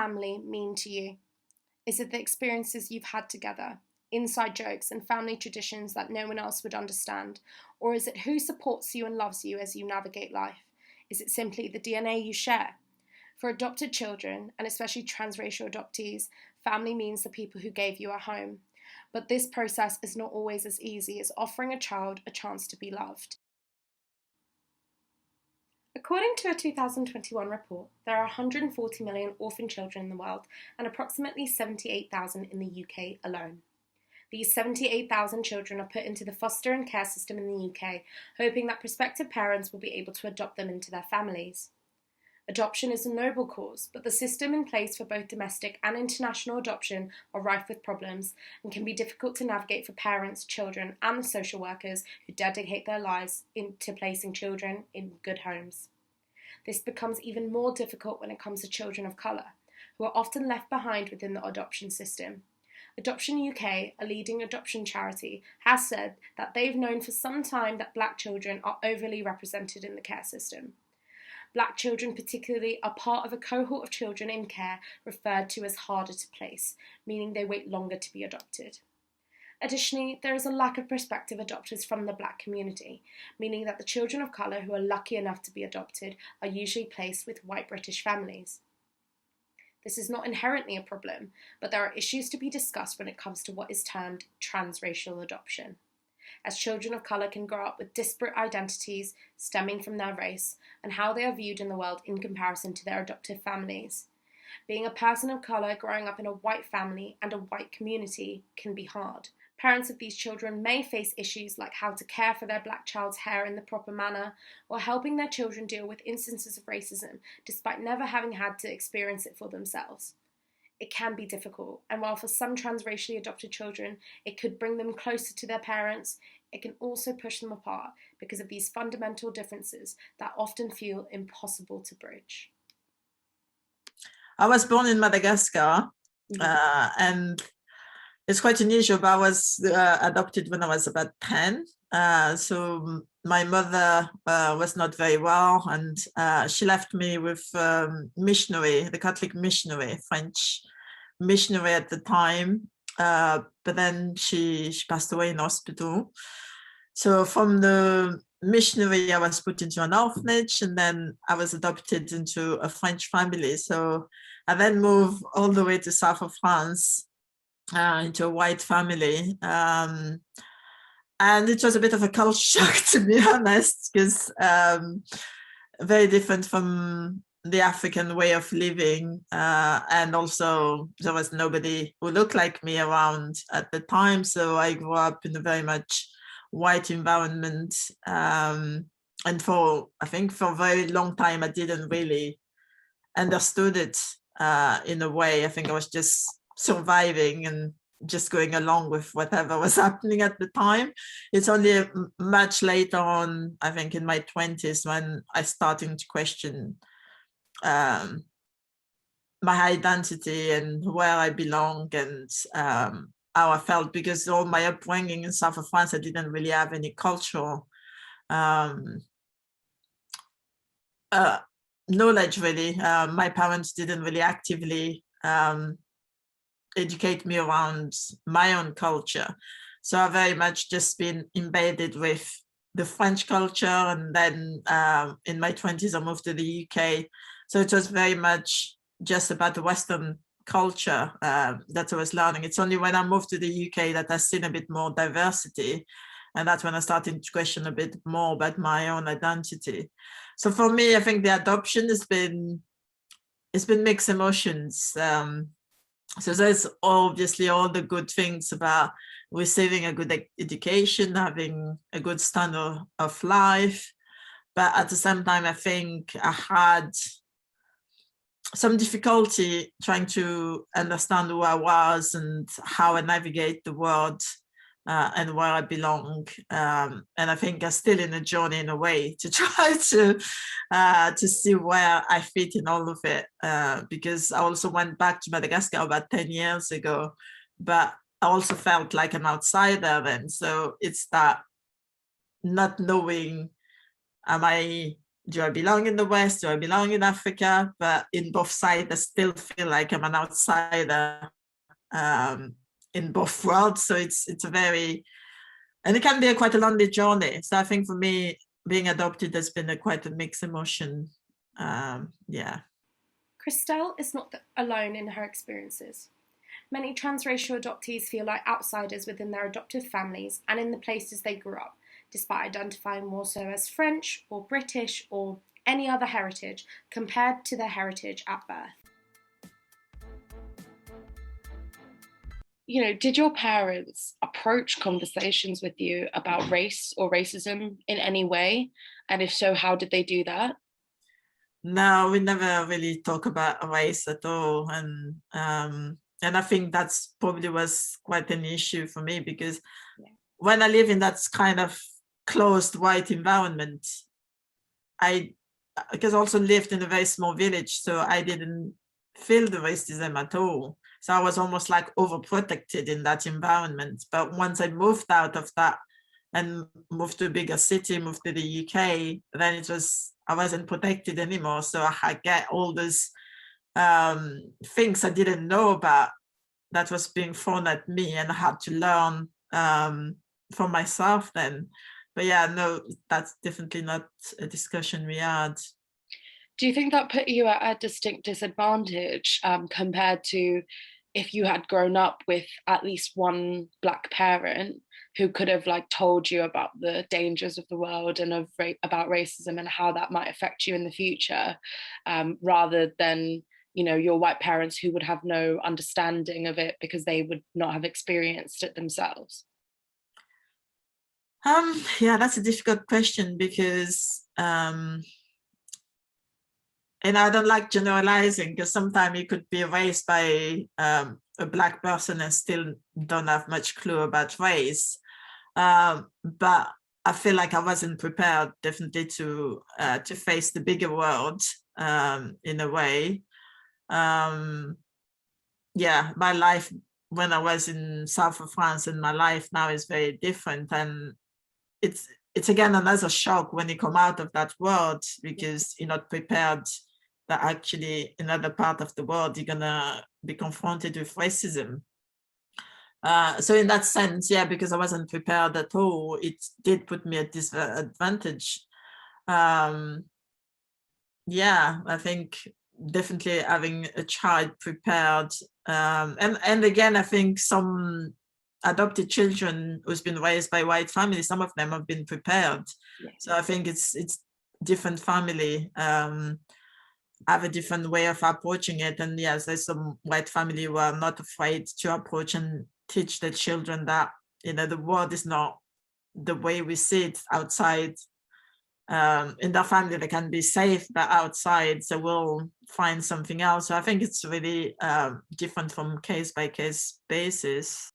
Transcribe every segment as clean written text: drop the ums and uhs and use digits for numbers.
family mean to you? Is it the experiences you've had together, inside jokes and family traditions that no one else would understand? Or is it who supports you and loves you as you navigate life? Is it simply the DNA you share? For adopted children, and especially transracial adoptees, family means the people who gave you a home. But this process is not always as easy as offering a child a chance to be loved. According to a 2021 report, there are 140 million orphan children in the world and approximately 78,000 in the UK alone. These 78,000 children are put into the foster and care system in the UK, hoping that prospective parents will be able to adopt them into their families. Adoption is a noble cause, but the system in place for both domestic and international adoption are rife with problems and can be difficult to navigate for parents, children, and the social workers who dedicate their lives into placing children in good homes. This becomes even more difficult when it comes to children of colour, who are often left behind within the adoption system. Adoption UK, a leading adoption charity, has said that they've known for some time that black children are overly represented in the care system. Black children particularly are part of a cohort of children in care referred to as harder to place, meaning they wait longer to be adopted. Additionally, there is a lack of prospective adopters from the black community, meaning that the children of colour who are lucky enough to be adopted are usually placed with white British families. This is not inherently a problem, but there are issues to be discussed when it comes to what is termed transracial adoption, as children of colour can grow up with disparate identities stemming from their race and how they are viewed in the world in comparison to their adoptive families. Being a person of colour growing up in a white family and a white community can be hard. Parents of these children may face issues like how to care for their black child's hair in the proper manner, or helping their children deal with instances of racism despite never having had to experience it for themselves. It can be difficult, and while for some transracially adopted children it could bring them closer to their parents, it can also push them apart because of these fundamental differences that often feel impossible to bridge. I was born in Madagascar, and it's quite unusual, but I was adopted when I was about 10. So my mother was not very well, and she left me with missionary, the Catholic missionary, French missionary at the time. But then she passed away in hospital. So from the missionary, I was put into an orphanage, and then I was adopted into a French family. So I then moved all the way to south of France into a white family. And it was a bit of a culture shock, to be honest, because very different from the African way of living. And also there was nobody who looked like me around at the time. So I grew up in a very much white environment. And I think for a very long time, I didn't really understood it in a way. I think I was just surviving and just going along with whatever was happening at the time. It's only much later on, I think in my 20s, when I started to question my identity and where I belong and how I felt, because all my upbringing in south of France, I didn't really have any cultural knowledge, really. My parents didn't really actively educate me around my own culture. So I've very much just been embedded with the French culture. And then in my 20s, I moved to the UK. So it was very much just about the Western culture that I was learning. It's only when I moved to the UK that I've seen a bit more diversity. And that's when I started to question a bit more about my own identity. So for me, I think the adoption has been mixed emotions. So there's obviously all the good things about receiving a good education, having a good standard of life. But at the same time, I think I had some difficulty trying to understand who I was and how I navigate the world and where I belong. And I think I'm still in a journey in a way to try to see where I fit in all of it. Because I also went back to Madagascar about 10 years ago, but I also felt like an outsider then. So it's that not knowing, am I do I belong in the West? Do I belong in Africa? But in both sides, I still feel like I'm an outsider in both worlds. So it's a very, and it can be quite a lonely journey. So I think for me, being adopted has been quite a mixed emotion. Yeah. Christelle is not alone in her experiences. Many transracial adoptees feel like outsiders within their adoptive families and in the places they grew up, despite identifying more so as French or British or any other heritage compared to their heritage at birth. Did your parents approach conversations with you about race or racism in any way? And if so, how did they do that? No, we never really talk about race at all. And I think that's probably was quite an issue for me, because when I live in that kind of closed white environment, because I also lived in a very small village, so I didn't feel the racism at all. So I was almost like overprotected in that environment. But once I moved out of that and moved to a bigger city, moved to the UK, then I wasn't protected anymore. So I get all those things I didn't know about that was being thrown at me, and I had to learn for myself then. But yeah, no, that's definitely not a discussion we had. Do you think that put you at a distinct disadvantage compared to if you had grown up with at least one Black parent who could have told you about the dangers of the world and about racism and how that might affect you in the future, rather than your white parents who would have no understanding of it because they would not have experienced it themselves? Yeah, that's a difficult question, because and I don't like generalizing, because sometimes you could be raised by a Black person and still don't have much clue about race. But I feel like I wasn't prepared, definitely, to face the bigger world in a way. Yeah, my life when I was in south of France and my life now is very different, and it's again another shock when you come out of that world, because you're not prepared that actually in another part of the world you're gonna be confronted with racism. So in that sense, yeah, because I wasn't prepared at all, it did put me at disadvantage. Yeah, I think definitely having a child prepared, and again, I think some adopted children who's been raised by white families, some of them have been prepared. So I think it's different family have a different way of approaching it. And yes, there's some white family who are not afraid to approach and teach their children that the world is not the way we see it outside. In their family they can be safe, but outside so we'll find something else. So I think it's really different from case by case basis.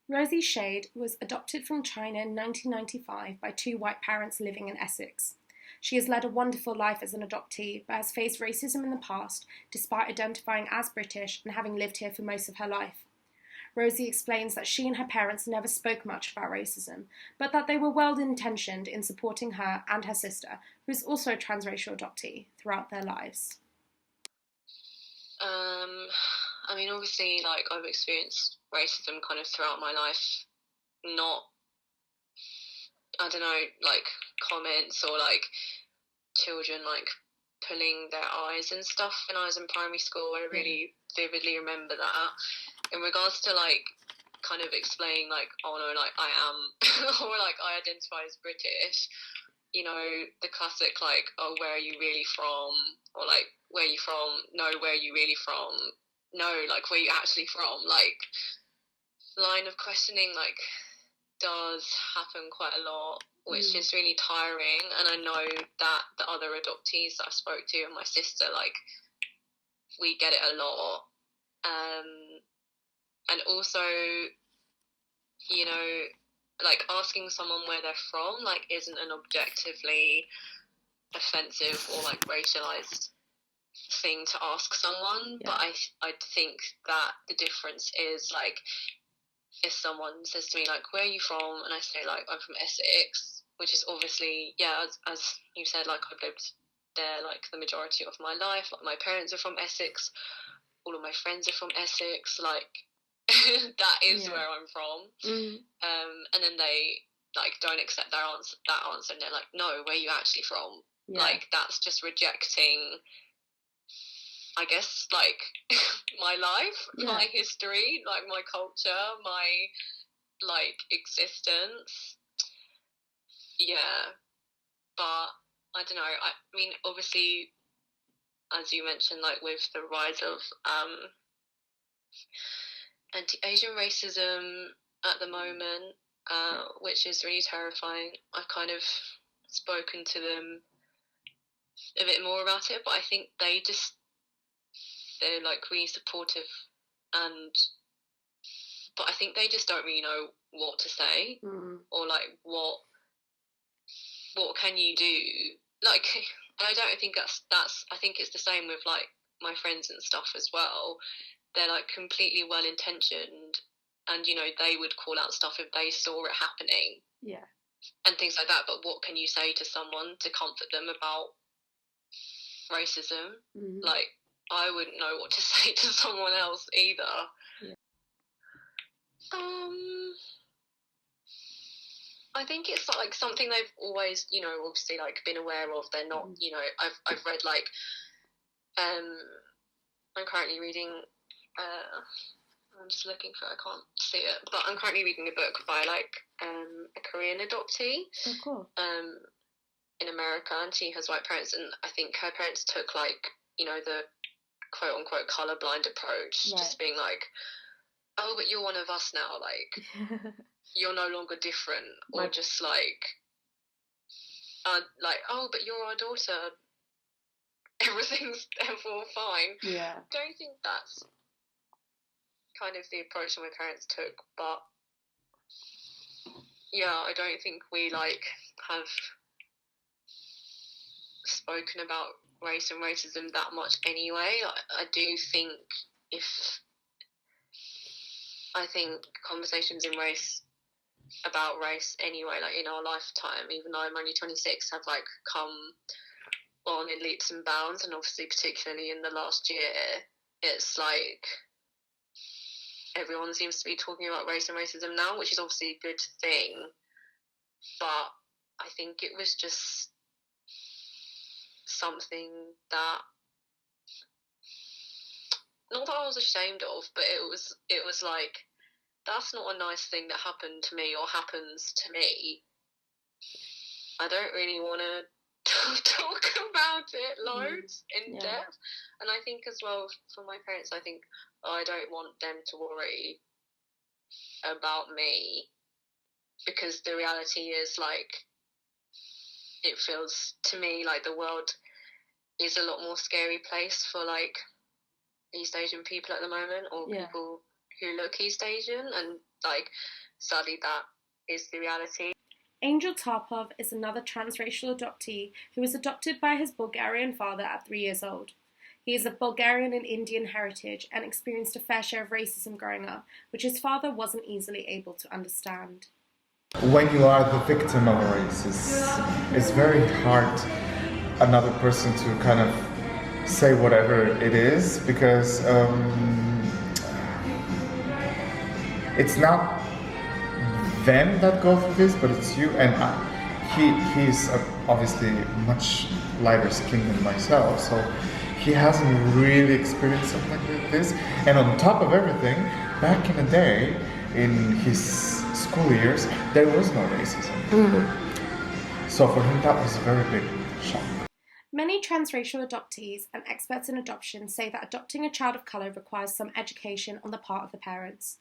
Rosie Shade was adopted from China in 1995 by two white parents living in Essex. She has led a wonderful life as an adoptee, but has faced racism in the past, despite identifying as British and having lived here for most of her life. Rosie explains that she and her parents never spoke much about racism, but that they were well-intentioned in supporting her and her sister, who is also a transracial adoptee, throughout their lives. I mean, obviously, I've experienced racism kind of throughout my life. Not, I don't know, comments or children pulling their eyes and stuff when I was in primary school. I really vividly remember that. In regards to kind of explaining oh no, I am or I identify as British, the classic oh, where are you really from, or where are you from, no, where are you really from, no, where are you actually from, line of questioning does happen quite a lot, which is really tiring. And I know that the other adoptees that I spoke to and my sister, we get it a lot. And also, asking someone where they're from, isn't an objectively offensive or racialized thing to ask someone. But I think that the difference is if someone says to me where are you from, and I say I'm from Essex, which is obviously, yeah, as you said, like I've lived there like the majority of my life. Like my parents are from Essex, all of my friends are from Essex, like that is where I'm from. And then they like don't accept that answer, and they're like, no, where are you actually from? Like that's just rejecting, I guess, like my life, my history, like my culture, my like existence. Yeah, but I don't know. I mean, obviously, as you mentioned, like with the rise of anti-Asian racism at the moment, which is really terrifying. I've kind of spoken to them a bit more about it, but I think they're like really supportive, but I think they just don't really know what to say, or like what can you do? Like, and I don't think that's I think it's the same with like my friends and stuff as well. They're like completely well intentioned, and you know they would call out stuff if they saw it happening, and things like that. But what can you say to someone to comfort them about racism? Like, I wouldn't know what to say to someone else either. I think it's like something they've always, you know, obviously like been aware of. They're not, you know, I've read like, I'm currently reading, I'm just looking for, I can't see it, but I'm currently reading a book by like a Korean adoptee. Oh, cool. In America, and she has white parents, and I think her parents took like, you know, the quote unquote colorblind approach, just being like, oh, but you're one of us now, like you're no longer different, or just like oh, but you're our daughter, everything's therefore fine. Don't think that's kind of the approach that my parents took, but yeah, I don't think we like have spoken about race and racism that much anyway. I do think I think conversations about race anyway, like in our lifetime, even though I'm only 26, have like come on in leaps and bounds, and obviously particularly in the last year, it's like everyone seems to be talking about race and racism now, which is obviously a good thing, but I think it was just something that, not that I was ashamed of, but it was like, that's not a nice thing that happened to me or happens to me. I don't really want to talk about it loads in depth. And I think as well for my parents, I think I don't want them to worry about me, because the reality is like, it feels to me like the world is a lot more scary place for like East Asian people at the moment, or people who look East Asian, and like sadly that is the reality. Angel Tarpov is another transracial adoptee who was adopted by his Bulgarian father at 3 years old. He is of Bulgarian and Indian heritage and experienced a fair share of racism growing up, which his father wasn't easily able to understand. When you are the victim of a race, it's very hard another person to kind of say whatever it is, because it's not them that go through this, but it's you. And he's obviously much lighter skinned than myself, so he hasn't really experienced something like this. And on top of everything, back in the day, in his school years, there was no racism. So for him, that was a very big shock. Many transracial adoptees and experts in adoption say that adopting a child of colour requires some education on the part of the parents.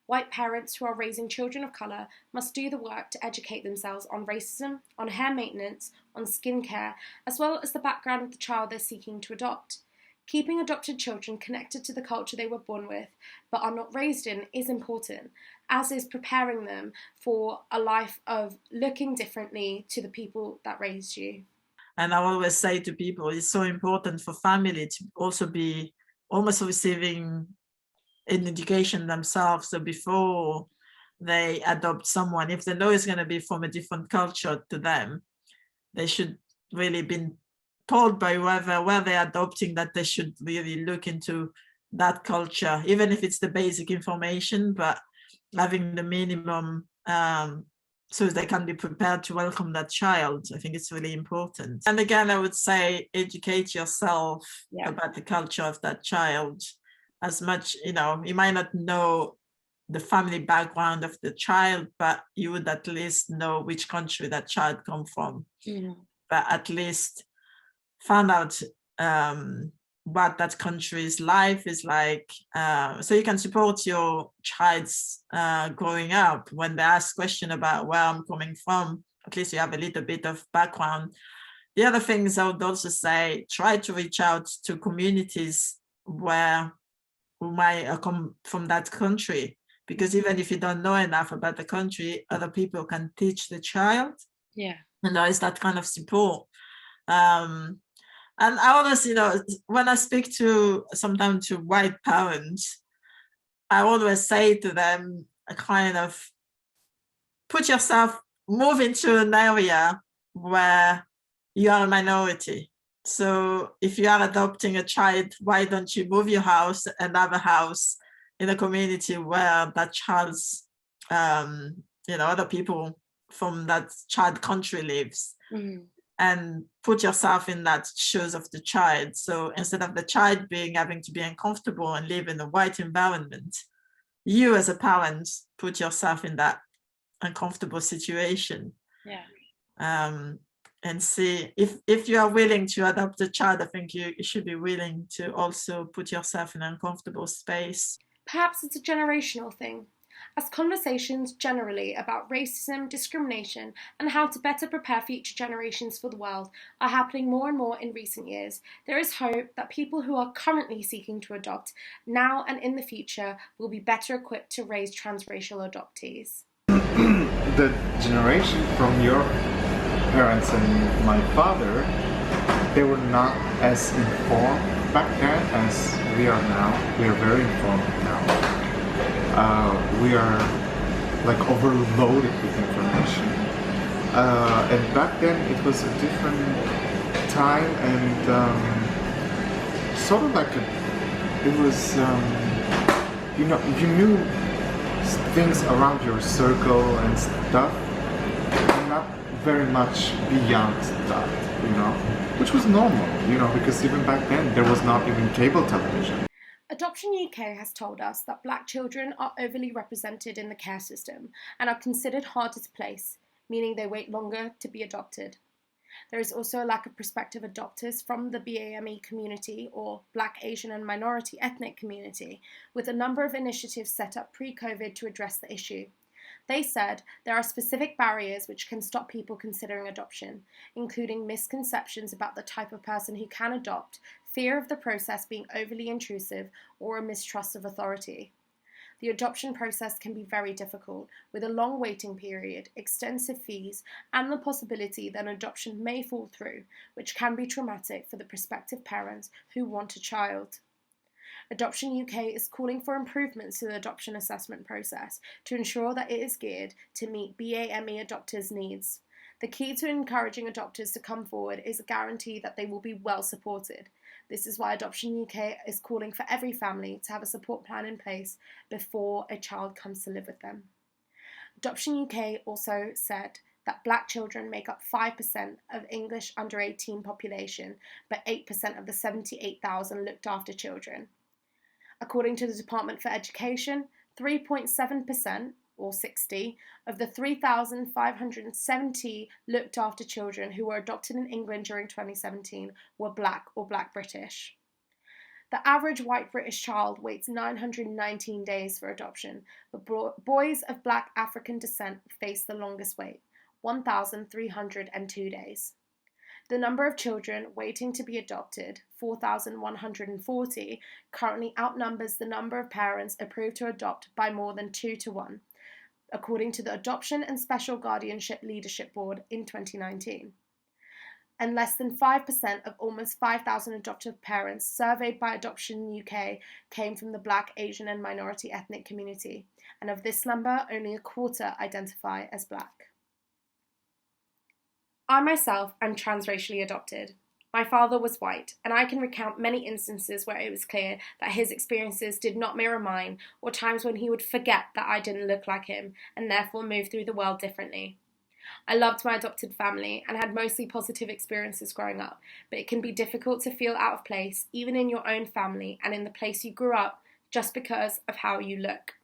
White parents who are raising children of colour must do the work to educate themselves on racism, on hair maintenance, on skincare, as well as the background of the child they're seeking to adopt. Keeping adopted children connected to the culture they were born with but are not raised in is important, as is preparing them for a life of looking differently to the people that raised you. And I always say to people, it's so important for family to also be almost receiving an education themselves. So before they adopt someone, if they know it's going to be from a different culture to them, they should really be told by whoever where they're adopting that they should really look into that culture, even if it's the basic information, but having the minimum so they can be prepared to welcome that child. I think it's really important. And again, I would say educate yourself about the culture of that child as much, you might not know the family background of the child, but you would at least know which country that child come from. But at least find out what that country's life is like, so you can support your child's growing up. When they ask question about where I'm coming from, at least you have a little bit of background. The other things I would also say, try to reach out to communities who might come from that country, because even if you don't know enough about the country, other people can teach the child. And there is that kind of support. And I always, when I speak sometimes to white parents, I always say to them, a kind of move into an area where you are a minority. So if you are adopting a child, why don't you move your house and have a house in a community where that child's, other people from that child country lives. And put yourself in that shoes of the child. So instead of the child having to be uncomfortable and live in a white environment, you as a parent put yourself in that uncomfortable situation. And see if you are willing to adopt a child, I think you should be willing to also put yourself in an uncomfortable space. Perhaps it's a generational thing. As conversations generally about racism, discrimination, and how to better prepare future generations for the world are happening more and more in recent years, there is hope that people who are currently seeking to adopt now and in the future will be better equipped to raise transracial adoptees. The generation from your parents and my father, they were not as informed back then as we are now. We are very informed now. We are like overloaded with information. And back then it was a different time, and sort of like it was, you knew things around your circle and stuff, and not very much beyond that, which was normal, because even back then there was not even cable television. Adoption UK has told us that Black children are overly represented in the care system and are considered harder to place, meaning they wait longer to be adopted. There is also a lack of prospective adopters from the BAME community, or Black, Asian and minority ethnic community, with a number of initiatives set up pre-COVID to address the issue. They said there are specific barriers which can stop people considering adoption, including misconceptions about the type of person who can adopt, fear of the process being overly intrusive, or a mistrust of authority. The adoption process can be very difficult, with a long waiting period, extensive fees, and the possibility that adoption may fall through, which can be traumatic for the prospective parents who want a child. Adoption UK is calling for improvements to the adoption assessment process to ensure that it is geared to meet BAME adopters' needs. The key to encouraging adopters to come forward is a guarantee that they will be well supported. This is why Adoption UK is calling for every family to have a support plan in place before a child comes to live with them. Adoption UK also said that Black children make up 5% of English under 18 population, but 8% of the 78,000 looked after children. According to the Department for Education, 3.7%, or 60, of the 3,570 looked after children who were adopted in England during 2017 were Black or Black British. The average white British child waits 919 days for adoption, but boys of Black African descent face the longest wait, 1,302 days. The number of children waiting to be adopted, 4,140, currently outnumbers the number of parents approved to adopt by more than 2 to 1, according to the Adoption and Special Guardianship Leadership Board in 2019. and less than 5% of almost 5,000 adoptive parents surveyed by Adoption in the UK came from the Black, Asian and minority ethnic community, and of this number, only a quarter identify as Black. I myself am transracially adopted. My father was white, and I can recount many instances where it was clear that his experiences did not mirror mine, or times when he would forget that I didn't look like him, and therefore move through the world differently. I loved my adopted family and had mostly positive experiences growing up, but it can be difficult to feel out of place, even in your own family and in the place you grew up, just because of how you look.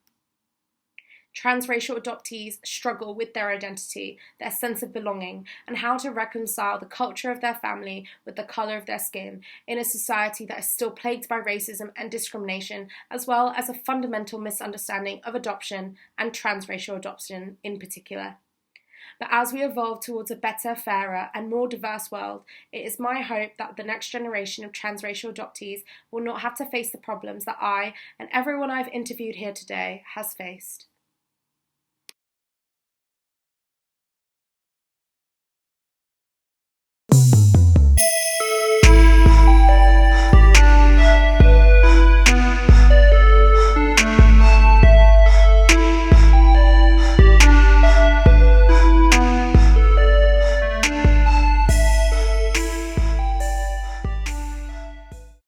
Transracial adoptees struggle with their identity, their sense of belonging, and how to reconcile the culture of their family with the colour of their skin in a society that is still plagued by racism and discrimination, as well as a fundamental misunderstanding of adoption and transracial adoption in particular. But as we evolve towards a better, fairer and more diverse world, it is my hope that the next generation of transracial adoptees will not have to face the problems that I and everyone I've interviewed here today has faced.